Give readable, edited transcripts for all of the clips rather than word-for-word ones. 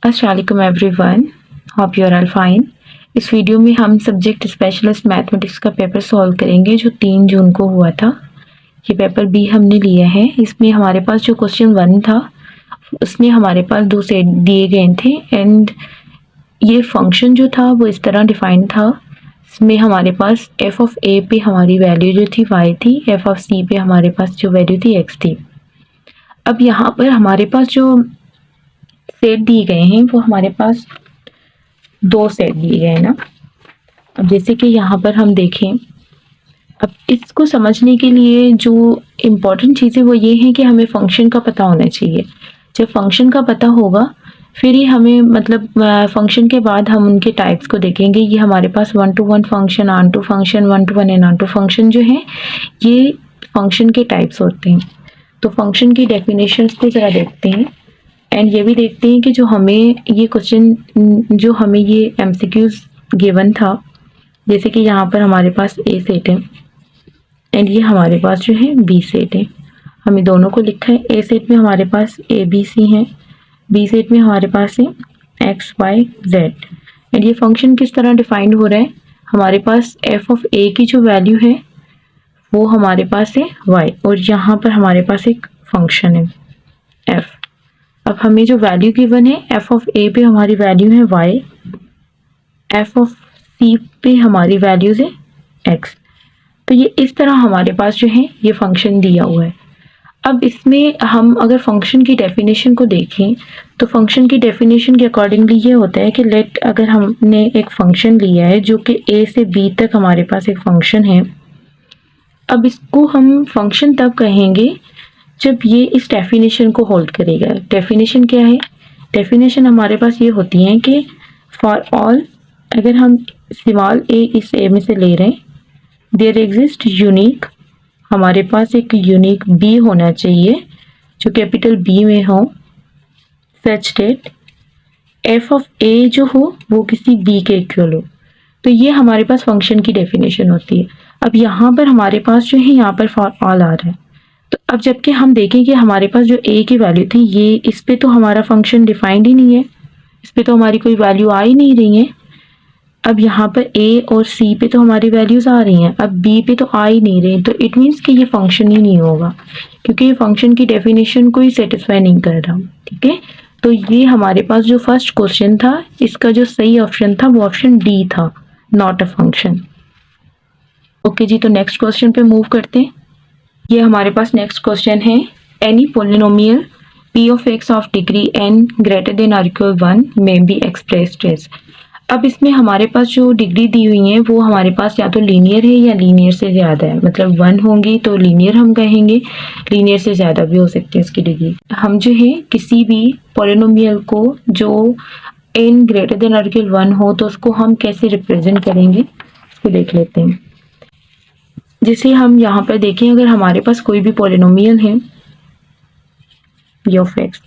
अस्सलामुअलैकुम everyone, hope you are all fine. इस video में हम सब्जेक्ट स्पेशलिस्ट मैथमेटिक्स का पेपर सॉल्व करेंगे जो 3 जून को हुआ था। ये पेपर बी हमने लिया है। इसमें हमारे पास जो क्वेश्चन 1 था उसमें हमारे पास 2 सेट दिए गए थे एंड ये फंक्शन जो था वो इस तरह डिफाइन था। इसमें हमारे पास एफ ऑफ ए पे हमारी वैल्यू जो थी y थी, एफ ऑफ सी पे हमारे पास जो वैल्यू थी x थी। अब यहाँ पर हमारे पास जो सेट दिए गए हैं वो हमारे पास 2 सेट दिए गए हैं ना। अब जैसे कि यहाँ पर हम देखें, अब इसको समझने के लिए जो इम्पोर्टेंट चीज़ें वो ये हैं कि हमें फंक्शन का पता होना चाहिए। जब फंक्शन का पता होगा फिर ही हमें मतलब फंक्शन के बाद हम उनके टाइप्स को देखेंगे। ये हमारे पास 1 to 1 function, onto function, 1 to 1 and onto function जो है ये फंक्शन के टाइप्स होते हैं। तो फंक्शन की डेफिनेशंस को ज़रा देखते हैं एंड ये भी देखते हैं कि जो हमें ये क्वेश्चन, जो हमें ये एमसीक्यूज गिवन था, जैसे कि यहाँ पर हमारे पास ए सेट है एंड ये हमारे पास जो है बी सेट है। हमें दोनों को लिखा है। ए सेट में हमारे पास ए बी सी है, बी सेट में हमारे पास है एक्स वाई जेड। एंड ये फंक्शन किस तरह डिफाइंड हो रहा है, हमारे पास एफ ऑफ ए की जो वैल्यू है वो हमारे पास है वाई और यहाँ पर हमारे पास एक फंक्शन है एफ। अब हमें जो वैल्यू गिवन है एफ ऑफ ए पे हमारी वैल्यू है y, एफ ऑफ सी पे हमारी वैल्यूज है x। तो ये इस तरह हमारे पास जो है ये फंक्शन दिया हुआ है। अब इसमें हम अगर फंक्शन की डेफिनेशन को देखें तो फंक्शन की डेफिनेशन के अकॉर्डिंगली ये होता है कि लेट, अगर हमने एक फंक्शन लिया है जो कि a से b तक हमारे पास एक फंक्शन है। अब इसको हम फंक्शन तब कहेंगे जब ये इस डेफिनेशन को होल्ड करेगा। डेफिनेशन क्या है, डेफिनेशन हमारे पास ये होती है कि फॉर ऑल, अगर हम स्मॉल ए इस ए में से ले रहे हैं, देयर एग्जिस्ट यूनिक, हमारे पास एक यूनिक बी होना चाहिए जो कैपिटल बी में हो, सच डेट एफ ऑफ ए जो हो वो किसी बी के इक्वल हो। तो ये हमारे पास फंक्शन की डेफिनेशन होती है। अब यहाँ पर हमारे पास जो है यहाँ पर फॉर ऑल आ रहा है। तो अब जबकि हम देखें कि हमारे पास जो a की वैल्यू थी, ये इस पे तो हमारा फंक्शन डिफाइंड ही नहीं है, इस पे तो हमारी कोई वैल्यू आ ही नहीं रही है। अब यहाँ पर a और c पे तो हमारी वैल्यूज आ रही हैं, अब b पे तो आ ही नहीं रही, तो इट मीन्स कि ये फंक्शन ही नहीं होगा क्योंकि ये फंक्शन की डेफिनेशन को ही सेटिस्फाई नहीं कर रहा। ठीक है, तो ये हमारे पास जो फर्स्ट क्वेश्चन था इसका जो सही ऑप्शन था वो ऑप्शन डी था, नॉट अ फंक्शन। ओके जी, तो नेक्स्ट क्वेश्चन पे मूव करते हैं। ये हमारे पास नेक्स्ट क्वेश्चन है, any polynomial p of x of degree n greater than और इक्वल 1 में बी एक्सप्रेस्ड एज। अब इसमें हमारे पास जो डिग्री दी हुई है वो हमारे पास या तो लीनियर है या लीनियर से ज़्यादा है, मतलब 1 होंगी तो लीनियर हम कहेंगे, लीनियर से ज़्यादा भी हो सकती है इसकी डिग्री। हम जो है किसी भी पोलिनोमियल को जो n ग्रेटर देन और इक्वल 1 हो तो उसको हम कैसे रिप्रेजेंट करेंगे इसको देख लेते हैं। जैसे हम यहाँ पर देखें, अगर हमारे पास कोई भी पॉलिनोमियल है ऑफ एक्स,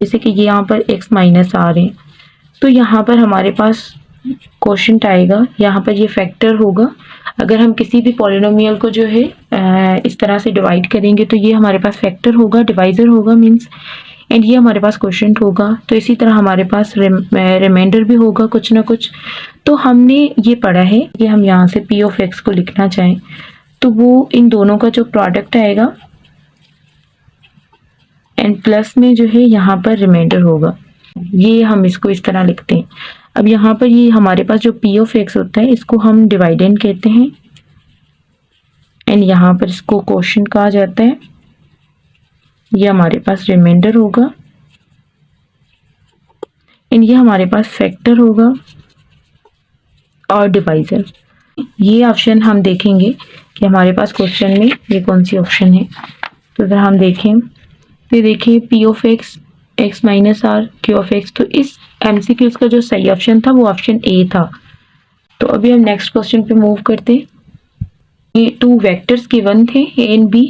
जैसे कि ये यहाँ पर x माइनस आ रहे हैं, तो यहाँ पर हमारे पास क्वोशिएंट आएगा, यहाँ पर ये फैक्टर होगा। अगर हम किसी भी पॉलिनोमियल को जो है इस तरह से डिवाइड करेंगे तो ये हमारे पास फैक्टर होगा, डिवाइजर होगा मीन्स, एंड ये हमारे पास क्वोशिएंट होगा। तो इसी तरह हमारे पास रिमाइंडर भी होगा कुछ ना कुछ। तो हमने ये पढ़ा है कि हम यहाँ से p ऑफ x को लिखना चाहें तो वो इन दोनों का जो प्रोडक्ट आएगा एंड प्लस में जो है यहाँ पर रिमाइंडर होगा, ये हम इसको इस तरह लिखते हैं। अब यहाँ पर ये हमारे पास जो p ऑफ x होता है इसको हम डिवाइडेंड कहते हैं एंड यहाँ पर इसको क्वोशिएंट कहा जाता है। ये हमारे पास रिमाइंडर होगा एंड ये हमारे पास फैक्टर होगा और डिवाइजर। ये ऑप्शन हम देखेंगे कि हमारे पास क्वेश्चन में ये कौन सी ऑप्शन है। तो अगर हम देखें तो देखिए p of x, x minus R, q of x, तो इस MCQs का जो सही ऑप्शन था वो ऑप्शन ए था। तो अभी हम नेक्स्ट क्वेश्चन पे मूव करते हैं। ये 2 वेक्टर्स गिवन थे a एंड b,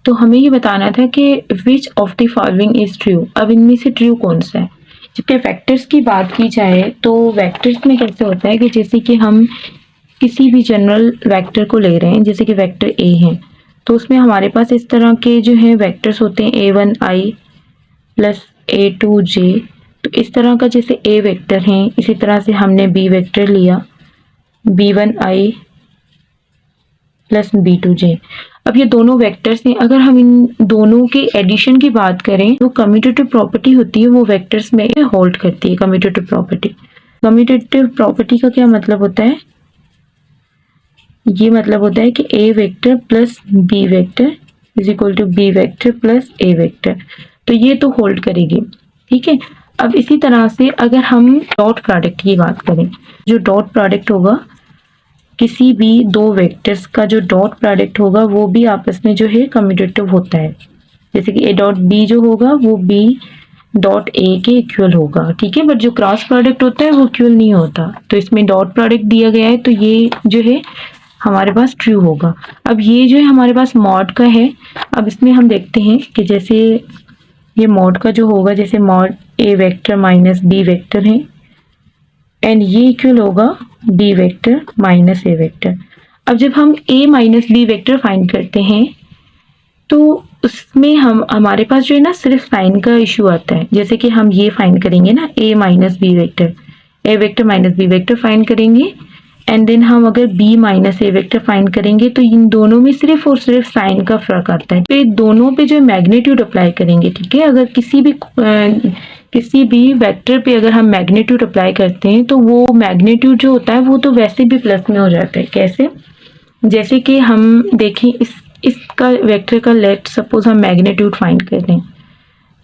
तो हमें ये बताना था कि विच of the following is true. अब इनमें से ट्रू कौन सा है। जबकि वेक्टर्स की बात की जाए तो वेक्टर्स में कैसे होता है कि जैसे कि हम किसी भी जनरल वेक्टर को ले रहे हैं, जैसे कि वेक्टर a है, तो उसमें हमारे पास इस तरह के जो है वेक्टर्स होते हैं a1 i plus a2 j तो इस तरह का जैसे ए वेक्टर है, इसी तरह से हमने बी वेक्टर लिया b1i प्लस b2j। अब ये दोनों वेक्टर्स हैं, अगर हम इन दोनों के एडिशन की बात करें तो कम्यूटेटिव प्रॉपर्टी होती है वो वेक्टर्स में होल्ड करती है। कम्यूटेटिव प्रॉपर्टी, कम्यूटेटिव प्रॉपर्टी का क्या मतलब होता है? ये मतलब होता है कि A vector plus B vector is equal to B vector plus A vector, तो ये तो होल्ड करेगी, ठीक है। अब इसी तरह से अगर हम डॉट प्रोडक्ट की बात करें, जो डॉट प्रोडक्ट होगा किसी भी दो वेक्टर्स का, जो डॉट प्रोडक्ट होगा वो भी आपस में जो है कम्यूटेटिव होता है। जैसे कि ए डॉट बी जो होगा वो बी डॉट ए के इक्वल होगा, ठीक है। बट जो क्रॉस प्रोडक्ट होता है वो इक्वल नहीं होता, तो इसमें डॉट प्रोडक्ट दिया गया है तो ये जो है हमारे पास ट्रू होगा। अब ये जो है हमारे पास मॉड का है। अब इसमें हम देखते हैं कि जैसे ये मॉड का जो होगा, जैसे मॉड ए वेक्टर माइनस बी वेक्टर है एंड ये इक्वल होगा B vector minus A vector. अब जब हम ए माइनस बी वेक्टर फाइंड करते हैं तो उसमें हमारे पास जो है ना सिर्फ साइन का इशू आता है। जैसे कि हम ये फाइंड करेंगे ना A minus B vector, A vector minus B vector find करेंगे एंड देन हम अगर B minus A vector find करेंगे तो इन दोनों में सिर्फ और सिर्फ साइन का फर्क आता है। तो ये दोनों पे जो मैग्नीट्यूड अप्लाई करेंगे, ठीक है। अगर किसी भी वेक्टर पे अगर हम मैग्नीट्यूड अप्लाई करते हैं तो वो मैग्नीट्यूड जो होता है वो तो वैसे भी प्लस में हो जाता है। कैसे? जैसे कि हम देखें इसका वेक्टर का लेट सपोज हम मैग्नीट्यूड फाइंड कर रहे हैं,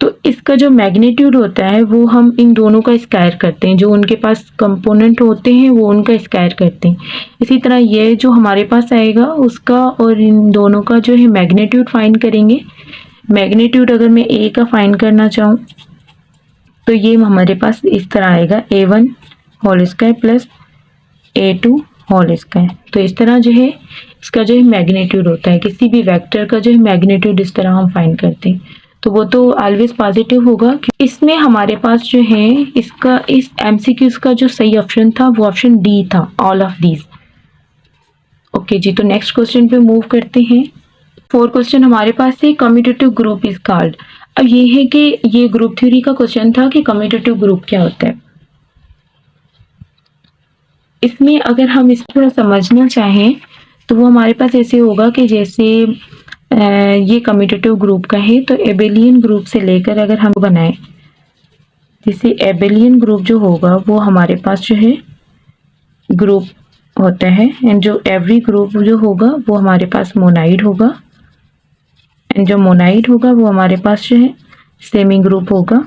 तो इसका जो मैग्नीट्यूड होता है वो हम इन दोनों का स्क्वायर करते हैं, जो उनके पास कंपोनेंट होते हैं वो उनका स्क्वायर करते हैं। इसी तरह ये जो हमारे पास आएगा उसका और इन दोनों का जो है मैग्नीट्यूड फाइंड करेंगे। मैग्नीट्यूड अगर मैं ए का फाइंड करना चाहूँ तो ये हमारे पास इस तरह आएगा a1 whole square plus a2 whole square. तो इस तरह जो है इसका जो है मैग्नीट्यूड होता है, किसी भी वेक्टर का जो है मैग्नीट्यूड इस तरह हम फाइंड करते हैं, तो वो तो ऑलवेज पॉजिटिव होगा। इसमें हमारे पास जो है इसका इस एमसीक्यूज का जो सही ऑप्शन था वो ऑप्शन डी था, ऑल ऑफ दीज। ओके जी, तो नेक्स्ट क्वेश्चन पे मूव करते हैं। 4 क्वेश्चन हमारे पास है, कम्यूटेटिव ग्रुप इज कॉल्ड। अब ये है कि ये ग्रुप थ्योरी का क्वेश्चन था कि कम्यूटेटिव ग्रुप क्या होता है। इसमें अगर हम इसको थोड़ा समझना चाहें तो वो हमारे पास ऐसे होगा कि जैसे ये कम्यूटेटिव ग्रुप का है तो एबेलियन ग्रुप से लेकर अगर हम बनाएं, जैसे एबेलियन ग्रुप जो होगा वो हमारे पास जो है ग्रुप होता है एंड जो एवरी ग्रुप जो होगा वो हमारे पास मोनाइड होगा एंड जो मोनाइड होगा वो हमारे पास जो है सेमी ग्रुप होगा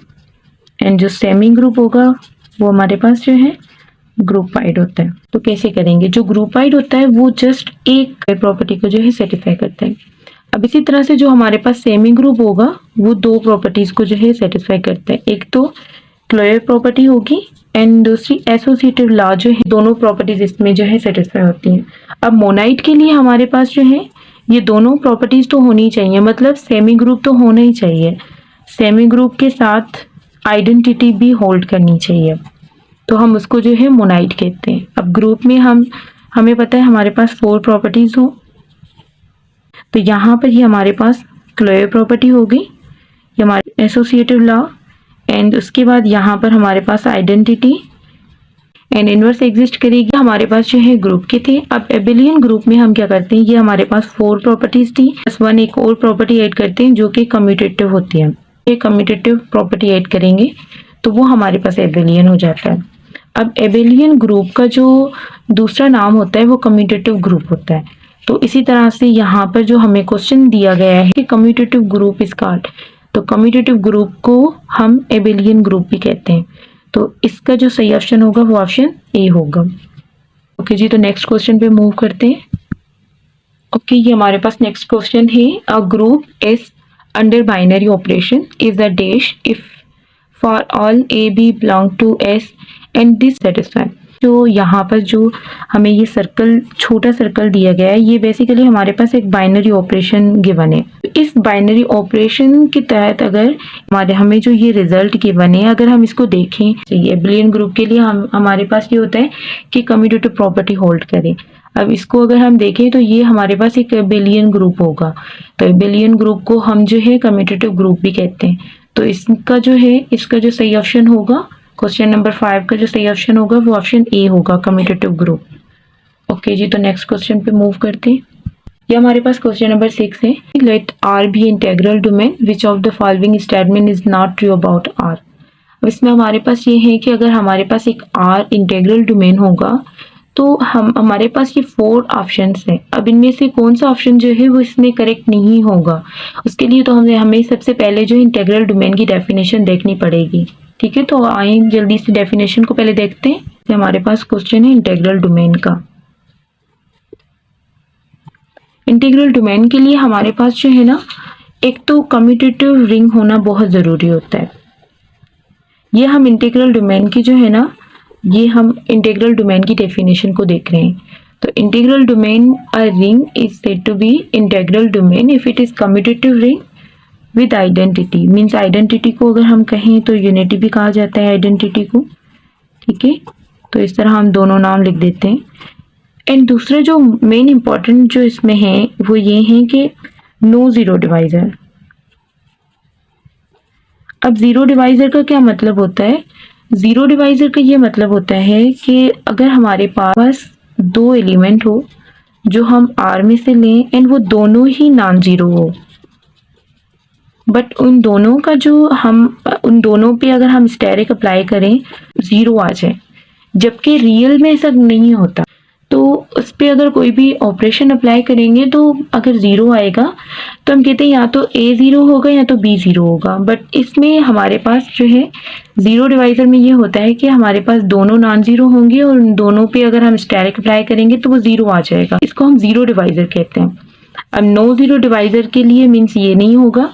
एंड जो सेमी ग्रुप होगा वो हमारे पास जो है ग्रुपाइड होता है। तो कैसे करेंगे? जो ग्रुपाइड होता है वो जस्ट एक प्रॉपर्टी को जो है सेटिस्फाई करता है। अब इसी तरह से जो हमारे पास सेमी ग्रुप होगा वो 2 प्रॉपर्टीज को जो है सेटिस्फाई करता है, एक तो क्लोयर प्रॉपर्टी होगी एंड दूसरी एसोसिएटिव लॉ जो है, दोनों प्रॉपर्टीज इसमें जो है सेटिस्फाई होती हैं। अब मोनाइड के लिए हमारे पास जो है ये दोनों प्रॉपर्टीज तो होनी चाहिए, मतलब सेमी ग्रुप तो होना ही चाहिए, सेमी ग्रुप के साथ आइडेंटिटी भी होल्ड करनी चाहिए, तो हम उसको जो है मोनाइड कहते हैं। अब ग्रुप में हमें पता है हमारे पास 4 प्रॉपर्टीज हो, तो यहाँ पर ही हमारे पास क्लोयर प्रॉपर्टी होगी, ये हमारे एसोसिएटिव लॉ एंड उसके बाद यहाँ पर हमारे पास आइडेंटिटी एंड इनवर्स एग्जिस्ट करेगी। हमारे पास जो है ग्रुप के थे। अब एबेलियन ग्रुप में हम क्या करते हैं, ये हमारे पास 4 प्रॉपर्टीज थी प्लस 1 एक और प्रॉपर्टी ऐड करते हैं जो कि कम्यूटेटिव होती है। ये कम्यूटेटिव प्रॉपर्टी ऐड करेंगे तो वो हमारे पास एबेलियन हो जाता है। अब एबेलियन ग्रुप का जो दूसरा नाम होता है वो कम्यूटेटिव ग्रुप होता है। तो इसी तरह से यहाँ पर जो हमें क्वेश्चन दिया गया है कि कम्यूटेटिव ग्रुप इज कॉल्ड, तो कम्यूटेटिव ग्रुप को हम एबेलियन ग्रुप भी कहते हैं। तो इसका जो सही ऑप्शन होगा वो ऑप्शन ए होगा। ओके जी, तो नेक्स्ट क्वेश्चन पे मूव करते हैं। ओके, ये हमारे पास नेक्स्ट क्वेश्चन है, a group S under binary operation is a dash if for all A B belong to S and this satisfy. जो यहाँ पर जो हमें ये सर्कल, छोटा सर्कल दिया गया है, ये बेसिकली हमारे पास एक बाइनरी ऑपरेशन गिवन है। इस बाइनरी ऑपरेशन के तहत अगर हमें जो ये रिजल्ट गिवन है, अगर हम इसको देखें, चाहिए एबेलियन ग्रुप के लिए हमारे पास ये होता है कि कम्यूटेटिव प्रॉपर्टी होल्ड करें। अब इसको अगर हम देखें तो ये हमारे पास एक एबेलियन ग्रुप होगा, तो एबेलियन ग्रुप को हम जो है कम्यूटेटिव ग्रुप भी कहते हैं। तो इसका जो है, इसका जो सही ऑप्शन होगा क्वेश्चन नंबर 5 का जो सही ऑप्शन होगा वो ऑप्शन ए होगा, कम्यूटेटिव ग्रुप। ओके जी, तो नेक्स्ट क्वेश्चन पे मूव करते हैं। ये हमारे पास क्वेश्चन नंबर 6 है। Let R be integral domain, which of the following statement is not true about R. इसमें हमारे पास ये है कि अगर हमारे पास एक आर इंटेग्रल डोमेन होगा तो हमारे पास ये 4 ऑप्शंस हैं। अब इनमें से कौन सा ऑप्शन जो है वो इसमें करेक्ट नहीं होगा, उसके लिए तो हमें सबसे पहले जो इंटेग्रल डोमेन की डेफिनेशन देखनी पड़ेगी। ठीक है, तो आइए जल्दी से डेफिनेशन को पहले देखते हैं। तो हमारे पास क्वेश्चन है इंटेग्रल डोमेन का। इंटीग्रल डोमेन के लिए हमारे पास जो है ना, एक तो कम्यूटेटिव रिंग होना बहुत ज़रूरी होता है। ये हम इंटीग्रल डोमेन की जो है ना, ये हम इंटीग्रल डोमेन की डेफिनेशन को देख रहे हैं। तो integral domain a ring is said to be integral domain if it is commutative ring with identity. Means identity को अगर हम कहें तो यूनिटी भी कहा जाता है आइडेंटिटी को। ठीक है, तो इस तरह हम दोनों नाम लिख देते हैं। एंड दूसरा जो मेन इंपॉर्टेंट जो इसमें है वो ये है कि नो ज़ीरो डिवाइज़र। अब ज़ीरो डिवाइज़र का क्या मतलब होता है? ज़ीरो डिवाइज़र का ये मतलब होता है कि अगर हमारे पास 2 एलिमेंट हो जो हम आर में से लें एंड वो दोनों ही नॉन ज़ीरो हो, बट उन दोनों पे अगर हम स्टेरिक अप्लाई करें ज़ीरो आ जाए, जबकि रियल में ऐसा नहीं होता। तो उस पर अगर कोई भी ऑपरेशन अप्लाई करेंगे तो अगर ज़ीरो आएगा तो हम कहते हैं या तो ए ज़ीरो होगा या तो बी ज़ीरो होगा। बट इसमें हमारे पास जो है ज़ीरो डिवाइज़र में ये होता है कि हमारे पास दोनों नॉन ज़ीरो होंगे और उन दोनों पे अगर हम स्टेरिक अप्लाई करेंगे तो वो ज़ीरो आ जाएगा। इसको हम ज़ीरो डिवाइज़र कहते हैं। अब नो ज़ीरो डिवाइज़र के लिए मीन्स ये नहीं होगा।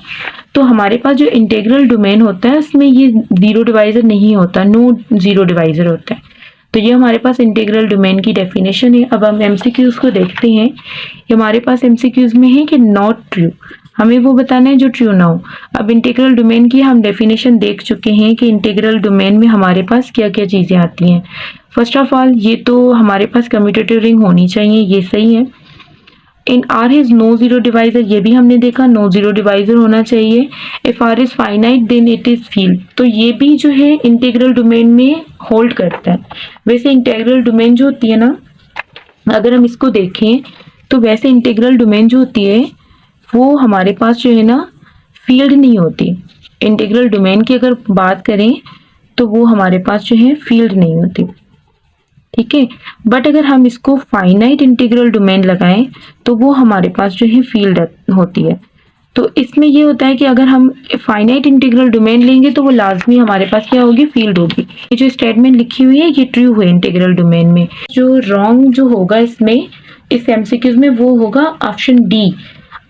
तो हमारे पास जो इंटीग्रल डोमेन होता है उसमें ये ज़ीरो डिवाइज़र नहीं होता, नो ज़ीरो डिवाइज़र होता है। तो ये हमारे पास इंटीग्रल डोमेन की डेफिनेशन है। अब हम एमसीक्यूज को देखते हैं। हमारे पास एमसीक्यूज में है कि नॉट ट्रू, हमें वो बताना है जो ट्रू ना हो। अब इंटीग्रल डोमेन की हम डेफिनेशन देख चुके हैं कि इंटीग्रल डोमेन में हमारे पास क्या क्या चीज़ें आती हैं। फर्स्ट ऑफ ऑल ये तो हमारे पास कम्यूटेटिव रिंग होनी चाहिए, ये सही है। In R is no zero divisor, ये भी हमने देखा, नो ज़ीरो डिवाइज़र होना चाहिए। If R is finite then it is field, तो ये भी जो है इंटीग्रल डोमेन में होल्ड करता है। वैसे इंटीग्रल डोमेन जो होती है ना, अगर हम इसको देखें तो वैसे इंटीग्रल डोमेन जो होती है वो हमारे पास जो है ना फील्ड नहीं होती। इंटीग्रल डोमेन की अगर बात करें तो वो हमारे पास जो है फील्ड नहीं होती। ठीक है, बट अगर हम इसको फाइनाइट इंटीग्रल डोमेन लगाएं तो वो हमारे पास जो है फील्ड होती है। तो इसमें ये होता है कि अगर हम फाइनाइट इंटीग्रल डोमेन लेंगे तो वो लाजमी हमारे पास क्या होगी, फील्ड होगी। ये जो स्टेटमेंट लिखी हुई है ये ट्रू है इंटीग्रल डोमेन में। जो रॉन्ग जो होगा इसमें, इस एमसीक्यूज में, वो होगा option D,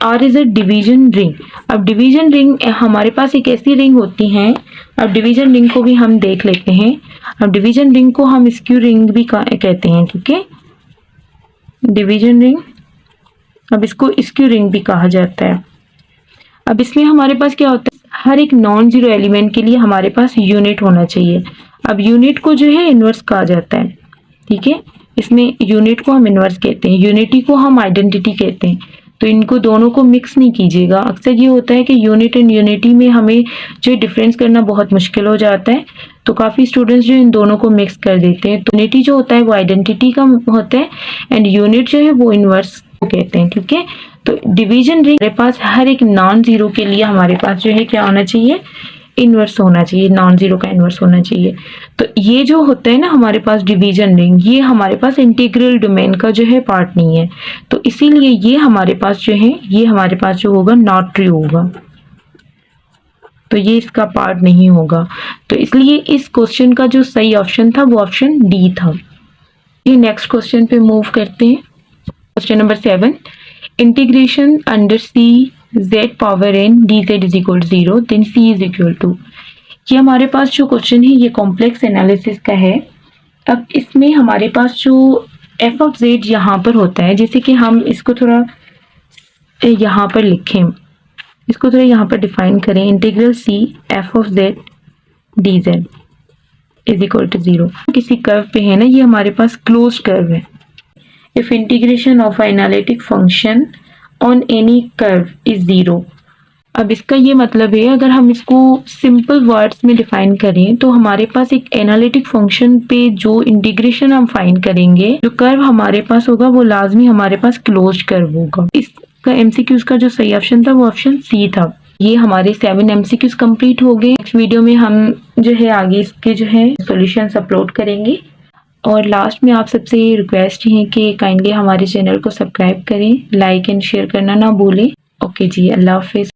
R is a division ring. अब डिवीजन रिंग हमारे पास एक ऐसी रिंग होती है, अब डिवीजन रिंग को भी हम देख लेते हैं। अब डिवीजन रिंग को हम स्क्यू रिंग भी कहते हैं। ठीक है, डिवीजन रिंग, अब इसको स्क्यू रिंग भी कहा जाता है। अब इसमें हमारे पास क्या होता है, हर एक नॉन जीरो एलिमेंट के लिए हमारे पास यूनिट होना चाहिए। अब यूनिट को जो है इन्वर्स कहा जाता है। ठीक है, इसमें यूनिट को हम इन्वर्स कहते हैं, यूनिटी को हम आइडेंटिटी कहते हैं। तो इनको दोनों को मिक्स नहीं कीजिएगा। अक्सर ये होता है कि यूनिट एंड यूनिटी में हमें जो डिफरेंस करना बहुत मुश्किल हो जाता है, तो काफ़ी स्टूडेंट्स जो इन दोनों को मिक्स कर देते हैं। तो यूनिटी जो होता है वो आइडेंटिटी का होता है एंड यूनिट जो है वो इन्वर्स को कहते हैं। ठीक है, तो डिवीजन रिंग हमारे पास हर एक नॉन जीरो के लिए हमारे पास जो है क्या होना चाहिए, इन्वर्स होना चाहिए, नॉन जीरो का इन्वर्स होना चाहिए। तो ये जो होता है ना हमारे पास डिवीजन रिंग, ये हमारे पास इंटीग्रल डोमेन का जो है पार्ट नहीं है। तो इसीलिए ये हमारे पास जो है, ये हमारे पास जो होगा नॉट ट्रू होगा, तो ये इसका पार्ट नहीं होगा। तो इसलिए इस क्वेश्चन का जो सही ऑप्शन था वो ऑप्शन डी था। ये नेक्स्ट क्वेश्चन पे मूव करते हैं। Question number 7, integration under C z power n dz is equal to 0 देन c इज इक्वल टू। ये हमारे पास जो क्वेश्चन है ये कॉम्प्लेक्स एनालिसिस का है। अब इसमें हमारे पास जो f ऑफ z यहाँ पर होता है, जैसे कि हम इसको थोड़ा यहाँ पर लिखें, इसको थोड़ा यहाँ पर डिफाइन करें, integral c f of z dz is equal to 0। किसी कर्व पे है ना, ये हमारे पास क्लोज कर्व है। If integration of analytic function on any curve is 0, अब इसका ये मतलब है, अगर हम इसको सिंपल वर्ड्स में डिफाइन करें तो हमारे पास एक एनालिटिक फंक्शन पे जो इंटीग्रेशन हम फाइंड करेंगे, जो कर्व हमारे पास होगा वो लाजमी हमारे पास क्लोज्ड कर्व होगा। इसका एमसीक्यूज का जो सही ऑप्शन था वो ऑप्शन सी था। ये हमारे 7 एमसीक्यूज कंप्लीट हो गए। नेक्स्ट वीडियो में हम जो है आगे इसके जो है सॉल्यूशंस अपलोड करेंगे। और लास्ट में आप सबसे ये रिक्वेस्ट है कि काइंडली हमारे चैनल को सब्सक्राइब करें, लाइक एंड शेयर करना ना भूलें। ओके जी, अल्लाह हाफिज़।